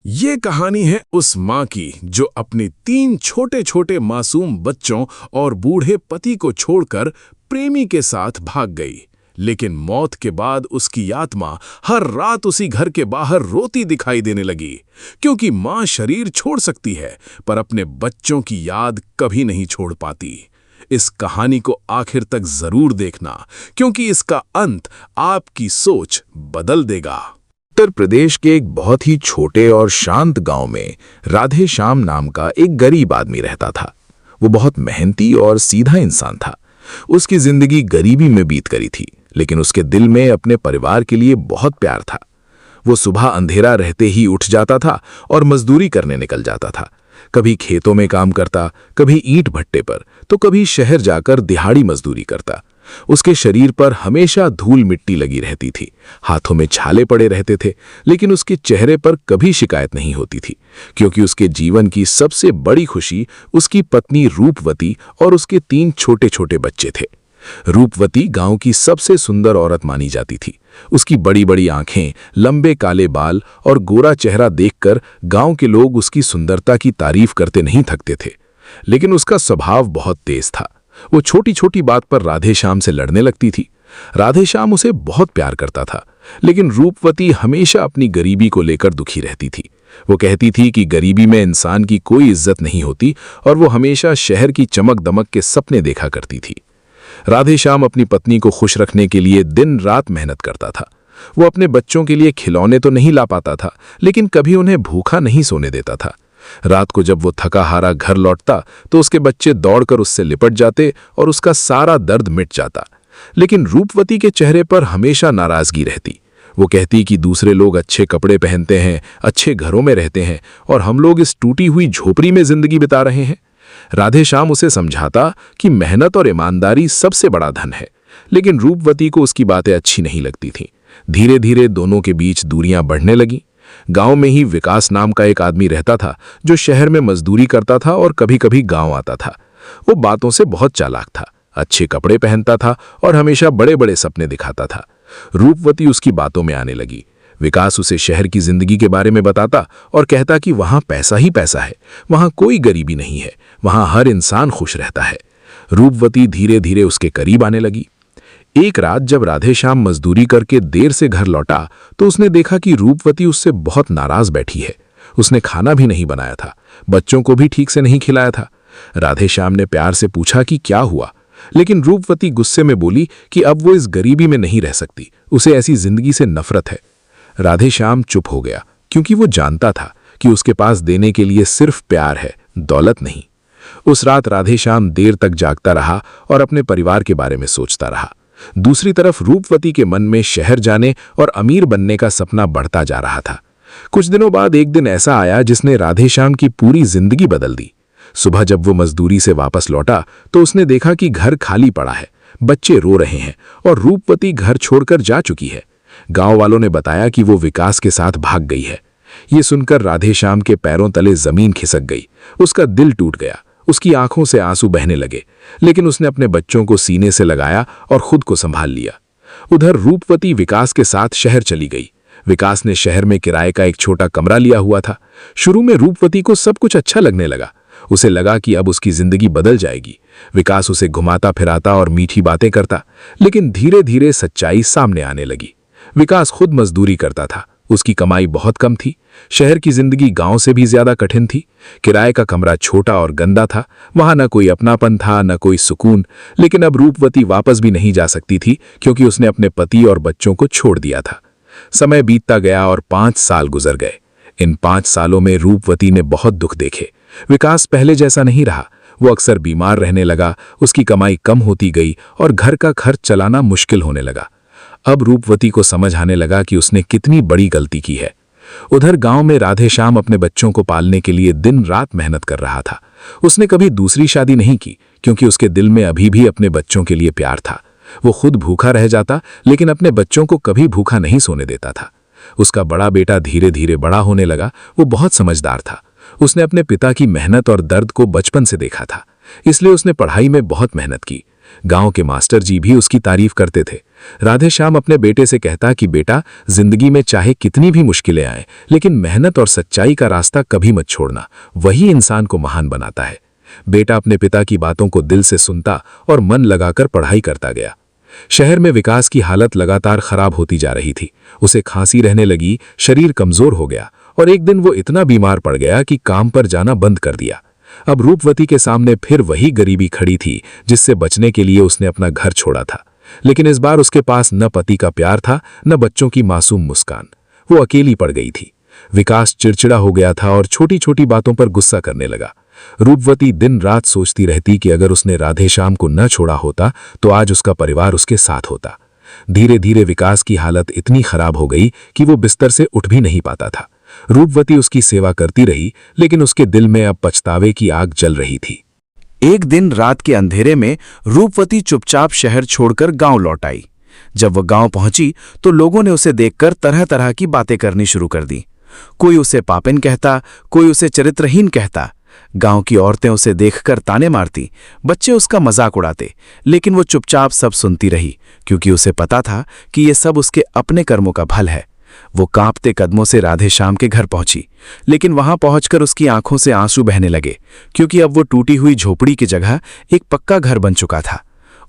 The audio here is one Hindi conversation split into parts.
ये कहानी है उस माँ की जो अपने 3 छोटे छोटे मासूम बच्चों और बूढ़े पति को छोड़कर प्रेमी के साथ भाग गई। लेकिन मौत के बाद उसकी आत्मा हर रात उसी घर के बाहर रोती दिखाई देने लगी, क्योंकि माँ शरीर छोड़ सकती है पर अपने बच्चों की याद कभी नहीं छोड़ पाती। इस कहानी को आखिर तक जरूर देखना, क्योंकि इसका अंत आपकी सोच बदल देगा। उत्तर प्रदेश के एक बहुत ही छोटे और शांत गांव में राधे श्याम नाम का एक गरीब आदमी रहता था। वो बहुत मेहनती और सीधा इंसान था। उसकी जिंदगी गरीबी में बीत करी थी, लेकिन उसके दिल में अपने परिवार के लिए बहुत प्यार था। वो सुबह अंधेरा रहते ही उठ जाता था और मजदूरी करने निकल जाता था। कभी खेतों में काम करता, कभी ईंट भट्टे पर, तो कभी शहर जाकर दिहाड़ी मजदूरी करता। उसके शरीर पर हमेशा धूल मिट्टी लगी रहती थी, हाथों में छाले पड़े रहते थे, लेकिन उसके चेहरे पर कभी शिकायत नहीं होती थी, क्योंकि उसके जीवन की सबसे बड़ी खुशी उसकी पत्नी रूपवती और उसके 3 छोटे छोटे बच्चे थे। रूपवती गांव की सबसे सुंदर औरत मानी जाती थी। उसकी बड़ी बड़ी आंखें, लंबे काले बाल और गोरा चेहरा देखकर गांव के लोग उसकी सुंदरता की तारीफ करते नहीं थकते थे। लेकिन उसका स्वभाव बहुत तेज था। वो छोटी छोटी बात पर राधे श्याम से लड़ने लगती थी। राधे श्याम उसे बहुत प्यार करता था, लेकिन रूपवती हमेशा अपनी गरीबी को लेकर दुखी रहती थी। वो कहती थी कि गरीबी में इंसान की कोई इज्जत नहीं होती और वो हमेशा शहर की चमक दमक के सपने देखा करती थी। राधे श्याम अपनी पत्नी को खुश रखने के लिए दिन रात मेहनत करता था। वो अपने बच्चों के लिए खिलौने तो नहीं ला पाता था, लेकिन कभी उन्हें भूखा नहीं सोने देता था। रात को जब वो थका हारा घर लौटता तो उसके बच्चे दौड़कर उससे लिपट जाते और उसका सारा दर्द मिट जाता। लेकिन रूपवती के चेहरे पर हमेशा नाराजगी रहती। वो कहती कि दूसरे लोग अच्छे कपड़े पहनते हैं, अच्छे घरों में रहते हैं, और हम लोग इस टूटी हुई झोपड़ी में जिंदगी बिता रहे हैं। राधे श्याम उसे समझाता कि मेहनत और ईमानदारी सबसे बड़ा धन है, लेकिन रूपवती को उसकी बातें अच्छी नहीं लगती थीं। धीरे धीरे दोनों के बीच दूरियां बढ़ने लगीं। गांव में ही विकास नाम का एक आदमी रहता था, जो शहर में मजदूरी करता था और कभी कभी गांव आता था। वो बातों से बहुत चालाक था, अच्छे कपड़े पहनता था और हमेशा बड़े बड़े सपने दिखाता था। रूपवती उसकी बातों में आने लगी। विकास उसे शहर की जिंदगी के बारे में बताता और कहता कि वहां पैसा ही पैसा है, वहां कोई गरीबी नहीं है, वहां हर इंसान खुश रहता है। रूपवती धीरे धीरे उसके करीब आने लगी। एक रात जब राधे श्याम मजदूरी करके देर से घर लौटा तो उसने देखा कि रूपवती उससे बहुत नाराज बैठी है। उसने खाना भी नहीं बनाया था, बच्चों को भी ठीक से नहीं खिलाया था। राधे श्याम ने प्यार से पूछा कि क्या हुआ, लेकिन रूपवती गुस्से में बोली कि अब वो इस गरीबी में नहीं रह सकती, उसे ऐसी जिंदगी से नफरत है। राधे श्याम चुप हो गया, क्योंकि वो जानता था कि उसके पास देने के लिए सिर्फ प्यार है, दौलत नहीं। उस रात राधे श्याम देर तक जागता रहा और अपने परिवार के बारे में सोचता रहा। दूसरी तरफ रूपवती के मन में शहर जाने और अमीर बनने का सपना बढ़ता जा रहा था। कुछ दिनों बाद एक दिन ऐसा आया जिसने राधे श्याम की पूरी जिंदगी बदल दी। सुबह जब वो मजदूरी से वापस लौटा तो उसने देखा कि घर खाली पड़ा है, बच्चे रो रहे हैं और रूपवती घर छोड़कर जा चुकी है। गांव वालों ने बताया कि वो विकास के साथ भाग गई है। ये सुनकर राधे श्याम के पैरों तले जमीन खिसक गई। उसका दिल टूट गया, उसकी आंखों से आंसू बहने लगे, लेकिन उसने अपने बच्चों को सीने से लगाया और खुद को संभाल लिया। उधर रूपवती विकास के साथ शहर चली गई। विकास ने शहर में किराए का एक छोटा कमरा लिया हुआ था। शुरू में रूपवती को सब कुछ अच्छा लगने लगा। उसे लगा कि अब उसकी जिंदगी बदल जाएगी। विकास उसे घुमाता फिराता और मीठी बातें करता, लेकिन धीरे धीरे सच्चाई सामने आने लगी। विकास खुद मजदूरी करता था, उसकी कमाई बहुत कम थी। शहर की जिंदगी गांव से भी ज्यादा कठिन थी। किराए का कमरा छोटा और गंदा था, वहां न कोई अपनापन था, न कोई सुकून। लेकिन अब रूपवती वापस भी नहीं जा सकती थी, क्योंकि उसने अपने पति और बच्चों को छोड़ दिया था। समय बीतता गया और 5 साल गुजर गए। इन 5 सालों में रूपवती ने बहुत दुख देखे। विकास पहले जैसा नहीं रहा। वो अक्सर बीमार रहने लगा, उसकी कमाई कम होती गई और घर का खर्च चलाना मुश्किल होने लगा। अब रूपवती को समझ आने लगा कि उसने कितनी बड़ी गलती की है। उधर गांव में राधे श्याम अपने बच्चों को पालने के लिए दिन रात मेहनत कर रहा था। उसने कभी दूसरी शादी नहीं की, क्योंकि उसके दिल में अभी भी अपने बच्चों के लिए प्यार था। वो खुद भूखा रह जाता, लेकिन अपने बच्चों को कभी भूखा नहीं सोने देता था। उसका बड़ा बेटा धीरे धीरे बड़ा होने लगा। वो बहुत समझदार था। उसने अपने पिता की मेहनत और दर्द को बचपन से देखा था, इसलिए उसने पढ़ाई में बहुत मेहनत की। गांव के मास्टर जी भी उसकी तारीफ करते थे। राधेश्याम अपने बेटे से कहता कि बेटा, जिंदगी में चाहे कितनी भी मुश्किलें आए, लेकिन मेहनत और सच्चाई का रास्ता कभी मत छोड़ना, वही इंसान को महान बनाता है। बेटा अपने पिता की बातों को दिल से सुनता और मन लगाकर पढ़ाई करता गया। शहर में विकास की हालत लगातार खराब होती जा रही थी। उसे खांसी रहने लगी, शरीर कमजोर हो गया और एक दिन वो इतना बीमार पड़ गया कि काम पर जाना बंद कर दिया। अब रूपवती के सामने फिर वही गरीबी खड़ी थी जिससे बचने के लिए उसने अपना घर छोड़ा था। लेकिन इस बार उसके पास न पति का प्यार था, न बच्चों की मासूम मुस्कान। वो अकेली पड़ गई थी। विकास चिड़चिड़ा हो गया था और छोटी छोटी बातों पर गुस्सा करने लगा। रूपवती दिन रात सोचती रहती कि अगर उसने राधेश्याम को न छोड़ा होता तो आज उसका परिवार उसके साथ होता। धीरे धीरे विकास की हालत इतनी खराब हो गई कि वो बिस्तर से उठ भी नहीं पाता था। रूपवती उसकी सेवा करती रही, लेकिन उसके दिल में अब पछतावे की आग जल रही थी। एक दिन रात के अंधेरे में रूपवती चुपचाप शहर छोड़कर गांव लौट आई। जब वह गांव पहुंची तो लोगों ने उसे देखकर तरह तरह की बातें करनी शुरू कर दी। कोई उसे पापिन कहता, कोई उसे चरित्रहीन कहता। गांव की औरतें उसे देखकर ताने मारती, बच्चे उसका मजाक उड़ाते, लेकिन वो चुपचाप सब सुनती रही, क्योंकि उसे पता था कि ये सब उसके अपने कर्मों का फल है। वो कांपते कदमों से राधेश्याम के घर पहुंची, लेकिन वहां पहुंचकर उसकी आंखों से आंसू बहने लगे, क्योंकि अब वो टूटी हुई झोपड़ी की जगह एक पक्का घर बन चुका था।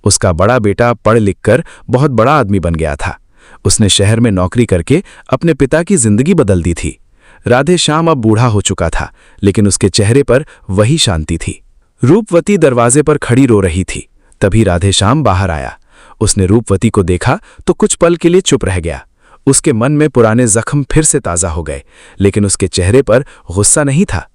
उसका बड़ा बेटा पढ़ लिखकर बहुत बड़ा आदमी बन गया था। उसने शहर में नौकरी करके अपने पिता की जिंदगी बदल दी थी। राधेश्याम अब बूढ़ा हो चुका था, लेकिन उसके चेहरे पर वही शांति थी। रूपवती दरवाजे पर खड़ी रो रही थी। तभी राधेश्याम बाहर आया। उसने रूपवती को देखा तो कुछ पल के लिए चुप रह गया। उसके मन में पुराने जख्म फिर से ताज़ा हो गए, लेकिन उसके चेहरे पर गुस्सा नहीं था।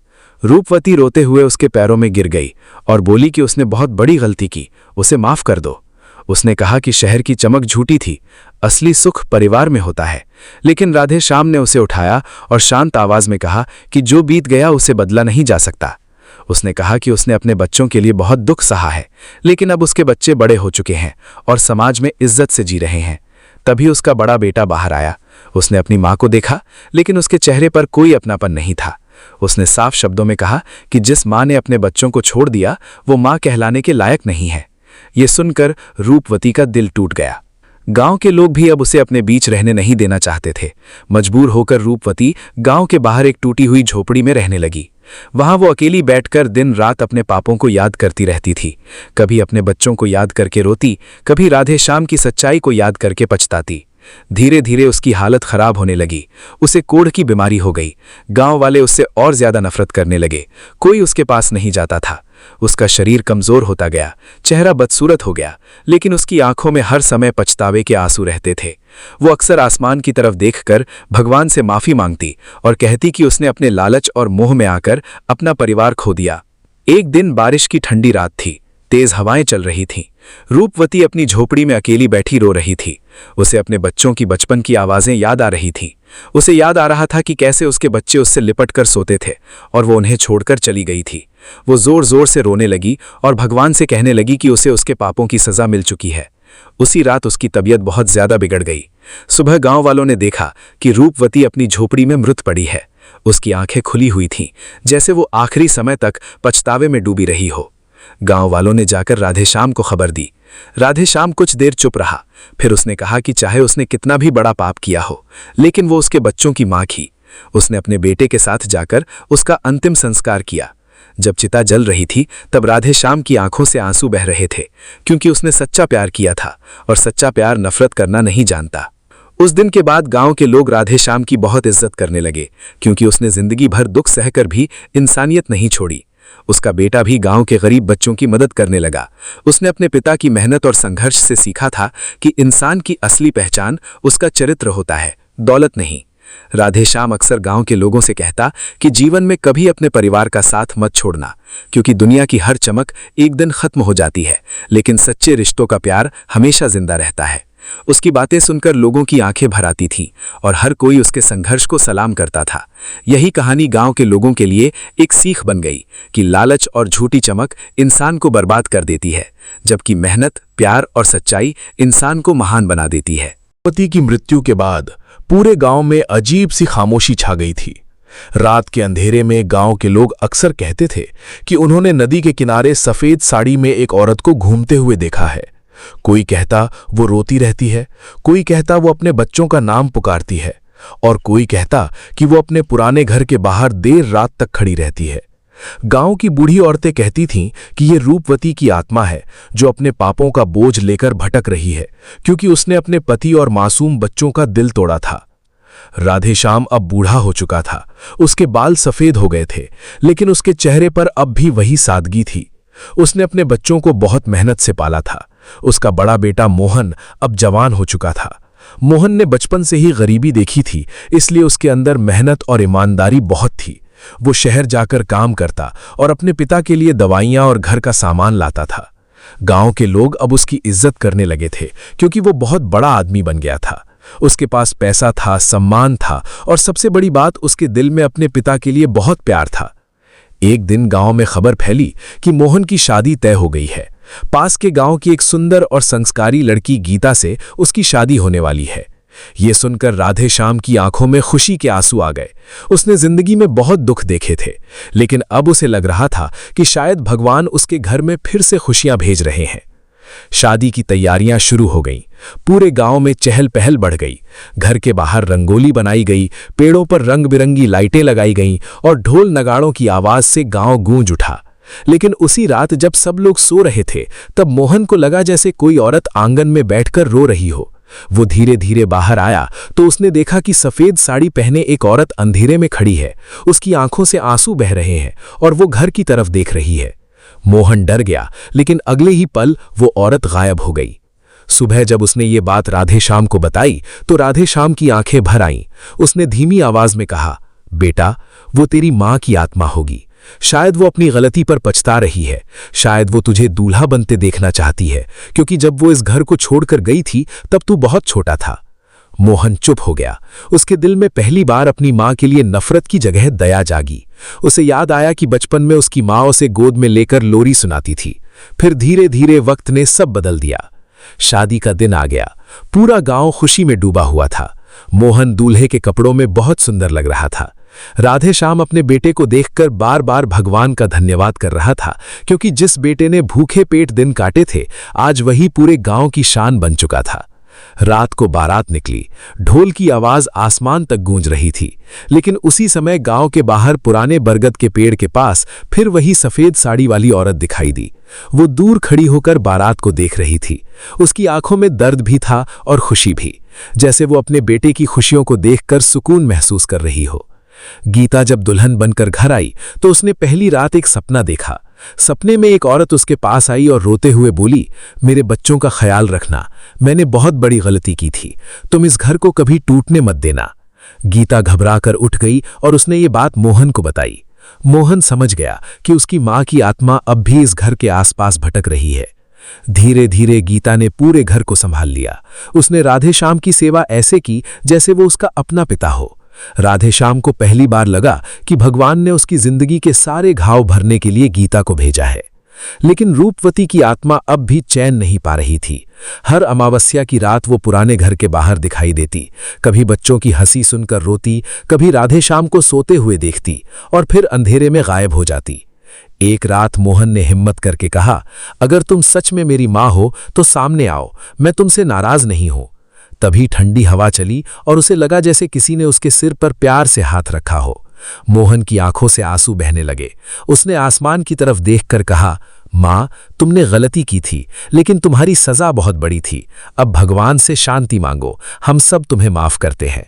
रूपवती रोते हुए उसके पैरों में गिर गई और बोली कि उसने बहुत बड़ी गलती की, उसे माफ कर दो। उसने कहा कि शहर की चमक झूठी थी, असली सुख परिवार में होता है। लेकिन राधेश्याम ने उसे उठाया और शांत आवाज में कहा कि जो बीत गया उसे बदला नहीं जा सकता। उसने कहा कि उसने अपने बच्चों के लिए बहुत दुख सहा है, लेकिन अब उसके बच्चे बड़े हो चुके हैं और समाज में इज्जत से जी रहे हैं। तभी उसका बड़ा बेटा बाहर आया। उसने अपनी माँ को देखा, लेकिन उसके चेहरे पर कोई अपनापन नहीं था। उसने साफ शब्दों में कहा कि जिस माँ ने अपने बच्चों को छोड़ दिया वो माँ कहलाने के लायक नहीं है। ये सुनकर रूपवती का दिल टूट गया। गांव के लोग भी अब उसे अपने बीच रहने नहीं देना चाहते थे। मजबूर होकर रूपवती गांव के बाहर एक टूटी हुई झोपड़ी में रहने लगी। वहां वो अकेली बैठकर दिन रात अपने पापों को याद करती रहती थी। कभी अपने बच्चों को याद करके रोती, कभी राधेश्याम की सच्चाई को याद करके पछताती। धीरे धीरे उसकी हालत खराब होने लगी। उसे कोढ़ की बीमारी हो गई। गांव वाले उससे और ज्यादा नफरत करने लगे। कोई उसके पास नहीं जाता था। उसका शरीर कमजोर होता गया, चेहरा बदसूरत हो गया, लेकिन उसकी आंखों में हर समय पछतावे के आंसू रहते थे। वो अक्सर आसमान की तरफ देखकर भगवान से माफी मांगती और कहती कि उसने अपने लालच और मोह में आकर अपना परिवार खो दिया। एक दिन बारिश की ठंडी रात थी। तेज हवाएं चल रही थीं। रूपवती अपनी झोपड़ी में अकेली बैठी रो रही थी। उसे अपने बच्चों की बचपन की आवाजें याद आ रही थीं। उसे याद आ रहा था कि कैसे उसके बच्चे उससे लिपटकर सोते थे और वो उन्हें छोड़कर चली गई थी। वो जोर जोर से रोने लगी और भगवान से कहने लगी कि उसे उसके पापों की सजा मिल चुकी है। उसी रात उसकी तबीयत बहुत ज्यादा बिगड़ गई। सुबह गांव वालों ने देखा कि रूपवती अपनी झोपड़ी में मृत पड़ी है। उसकी आंखें खुली हुई थीं, जैसे वो आखिरी समय तक पछतावे में डूबी रही हो। गांव वालों ने जाकर राधेश्याम को खबर दी। राधेश्याम कुछ देर चुप रहा। फिर उसने कहा कि चाहे उसने कितना भी बड़ा पाप किया हो, लेकिन वो उसके बच्चों की मां थी। उसने अपने बेटे के साथ जाकर उसका अंतिम संस्कार किया। जब चिता जल रही थी तब राधेश्याम की आंखों से आंसू बह रहे थे, क्योंकि उसने सच्चा प्यार किया था और सच्चा प्यार नफरत करना नहीं जानता। उस दिन के बाद गांव के लोग राधेश्याम की बहुत इज्जत करने लगे, क्योंकि उसने जिंदगी भर दुख सहकर भी इंसानियत नहीं छोड़ी। उसका बेटा भी गांव के गरीब बच्चों की मदद करने लगा। उसने अपने पिता की मेहनत और संघर्ष से सीखा था कि इंसान की असली पहचान उसका चरित्र होता है, दौलत नहीं। राधेश्याम अक्सर गांव के लोगों से कहता कि जीवन में कभी अपने परिवार का साथ मत छोड़ना, क्योंकि दुनिया की हर चमक एक दिन खत्म हो जाती है, लेकिन सच्चे रिश्तों का प्यार हमेशा जिंदा रहता है। उसकी बातें सुनकर लोगों की आंखें भर आती थीं और हर कोई उसके संघर्ष को सलाम करता था। यही कहानी गांव के लोगों के लिए एक सीख बन गई कि लालच और झूठी चमक इंसान को बर्बाद कर देती है, जबकि मेहनत, प्यार और सच्चाई इंसान को महान बना देती है। पति की मृत्यु के बाद पूरे गांव में अजीब सी खामोशी छा गई थी। रात के अंधेरे में गांव के लोग अक्सर कहते थे कि उन्होंने नदी के किनारे सफेद साड़ी में एक औरत को घूमते हुए देखा है। कोई कहता वो रोती रहती है, कोई कहता वो अपने बच्चों का नाम पुकारती है, और कोई कहता कि वो अपने पुराने घर के बाहर देर रात तक खड़ी रहती है। गांव की बूढ़ी औरतें कहती थीं कि ये रूपवती की आत्मा है जो अपने पापों का बोझ लेकर भटक रही है, क्योंकि उसने अपने पति और मासूम बच्चों का दिल तोड़ा था। राधेश्याम अब बूढ़ा हो चुका था, उसके बाल सफेद हो गए थे, लेकिन उसके चेहरे पर अब भी वही सादगी थी। उसने अपने बच्चों को बहुत मेहनत से पाला था। उसका बड़ा बेटा मोहन अब जवान हो चुका था। मोहन ने बचपन से ही गरीबी देखी थी, इसलिए उसके अंदर मेहनत और ईमानदारी बहुत थी। वो शहर जाकर काम करता और अपने पिता के लिए दवाइयां और घर का सामान लाता था। गांव के लोग अब उसकी इज्जत करने लगे थे, क्योंकि वो बहुत बड़ा आदमी बन गया था। उसके पास पैसा था, सम्मान था, और सबसे बड़ी बात, उसके दिल में अपने पिता के लिए बहुत प्यार था। एक दिन गांव में खबर फैली कि मोहन की शादी तय हो गई है। पास के गांव की एक सुंदर और संस्कारी लड़की गीता से उसकी शादी होने वाली है। ये सुनकर राधेश्याम की आंखों में खुशी के आंसू आ गए। उसने जिंदगी में बहुत दुख देखे थे, लेकिन अब उसे लग रहा था कि शायद भगवान उसके घर में फिर से खुशियां भेज रहे हैं। शादी की तैयारियां शुरू हो गईं। पूरे गांव में चहल पहल बढ़ गई। घर के बाहर रंगोली बनाई गई, पेड़ों पर रंग बिरंगी लाइटें लगाई गईं और ढोल नगाड़ों की आवाज से गांव गूंज उठा। लेकिन उसी रात जब सब लोग सो रहे थे, तब मोहन को लगा जैसे कोई औरत आंगन में बैठकर रो रही हो। वो धीरे धीरे बाहर आया तो उसने देखा कि सफेद साड़ी पहने एक औरत अंधेरे में खड़ी है। उसकी आंखों से आंसू बह रहे हैं और वो घर की तरफ देख रही है। मोहन डर गया, लेकिन अगले ही पल वो औरत गायब हो गई। सुबह जब उसने ये बात राधेश्याम को बताई तो राधेश्याम की आंखें भर आईं। उसने धीमी आवाज में कहा, बेटा, वो तेरी मां की आत्मा होगी। शायद वो अपनी गलती पर पछता रही है। शायद वो तुझे दूल्हा बनते देखना चाहती है, क्योंकि जब वो इस घर को छोड़कर गई थी तब तू बहुत छोटा था। मोहन चुप हो गया। उसके दिल में पहली बार अपनी मां के लिए नफरत की जगह दया जागी। उसे याद आया कि बचपन में उसकी मां उसे गोद में लेकर लोरी सुनाती थी। फिर धीरे धीरे वक्त ने सब बदल दिया। शादी का दिन आ गया। पूरा गांव खुशी में डूबा हुआ था। मोहन दूल्हे के कपड़ों में बहुत सुंदर लग रहा था। राधेश्याम अपने बेटे को देखकर बार बार भगवान का धन्यवाद कर रहा था, क्योंकि जिस बेटे ने भूखे पेट दिन काटे थे, आज वही पूरे गांव की शान बन चुका था। रात को बारात निकली। ढोल की आवाज आसमान तक गूंज रही थी, लेकिन उसी समय गांव के बाहर पुराने बरगद के पेड़ के पास फिर वही सफेद साड़ी वाली औरत दिखाई दी। वो दूर खड़ी होकर बारात को देख रही थी। उसकी आंखों में दर्द भी था और खुशी भी, जैसे वो अपने बेटे की खुशियों को देखकर सुकून महसूस कर रही हो। गीता जब दुल्हन बनकर घर आई तो उसने पहली रात एक सपना देखा। सपने में एक औरत उसके पास आई और रोते हुए बोली, मेरे बच्चों का ख्याल रखना, मैंने बहुत बड़ी गलती की थी, तुम इस घर को कभी टूटने मत देना। गीता घबराकर उठ गई और उसने ये बात मोहन को बताई। मोहन समझ गया कि उसकी मां की आत्मा अब भी इस घर के आसपास भटक रही है। धीरे धीरे गीता ने पूरे घर को संभाल लिया। उसने राधेश्याम की सेवा ऐसे की जैसे वो उसका अपना पिता हो। राधेश्याम को पहली बार लगा कि भगवान ने उसकी जिंदगी के सारे घाव भरने के लिए गीता को भेजा है। लेकिन रूपवती की आत्मा अब भी चैन नहीं पा रही थी। हर अमावस्या की रात वो पुराने घर के बाहर दिखाई देती। कभी बच्चों की हंसी सुनकर रोती, कभी राधेश्याम को सोते हुए देखती और फिर अंधेरे में गायब हो जाती। एक रात मोहन ने हिम्मत करके कहा, अगर तुम सच में मेरी मां हो तो सामने आओ, मैं तुमसे नाराज नहीं हूं। तभी ठंडी हवा चली और उसे लगा जैसे किसी ने उसके सिर पर प्यार से हाथ रखा हो। मोहन की आंखों से आंसू बहने लगे। उसने आसमान की तरफ देखकर कहा, मां, तुमने गलती की थी, लेकिन तुम्हारी सजा बहुत बड़ी थी। अब भगवान से शांति मांगो, हम सब तुम्हें माफ करते हैं।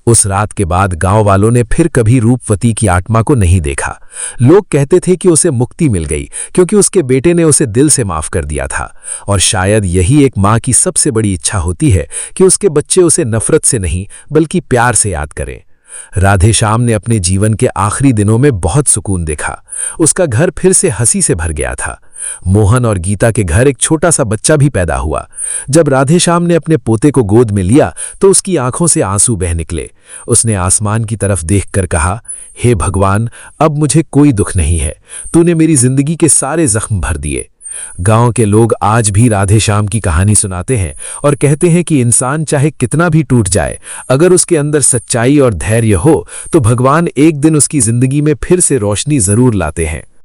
उस रात के बाद गांव वालों ने फिर कभी रूपवती की आत्मा को नहीं देखा। लोग कहते थे कि उसे मुक्ति मिल गई, क्योंकि उसके बेटे ने उसे दिल से माफ कर दिया था। और शायद यही एक मां की सबसे बड़ी इच्छा होती है कि उसके बच्चे उसे नफरत से नहीं बल्कि प्यार से याद करें। राधेश्याम ने अपने जीवन के आखिरी दिनों में बहुत सुकून देखा। उसका घर फिर से हंसी से भर गया था। मोहन और गीता के घर एक छोटा सा बच्चा भी पैदा हुआ। जब राधेश्याम ने अपने पोते को गोद में लिया तो उसकी आंखों से आंसू बह निकले। उसने आसमान की तरफ देखकर कहा, हे भगवान, अब मुझे कोई दुख नहीं है, तूने मेरी जिंदगी के सारे जख्म भर दिए। गांव के लोग आज भी राधेश्याम की कहानी सुनाते हैं और कहते हैं कि इंसान चाहे कितना भी टूट जाए, अगर उसके अंदर सच्चाई और धैर्य हो तो भगवान एक दिन उसकी जिंदगी में फिर से रोशनी जरूर लाते हैं।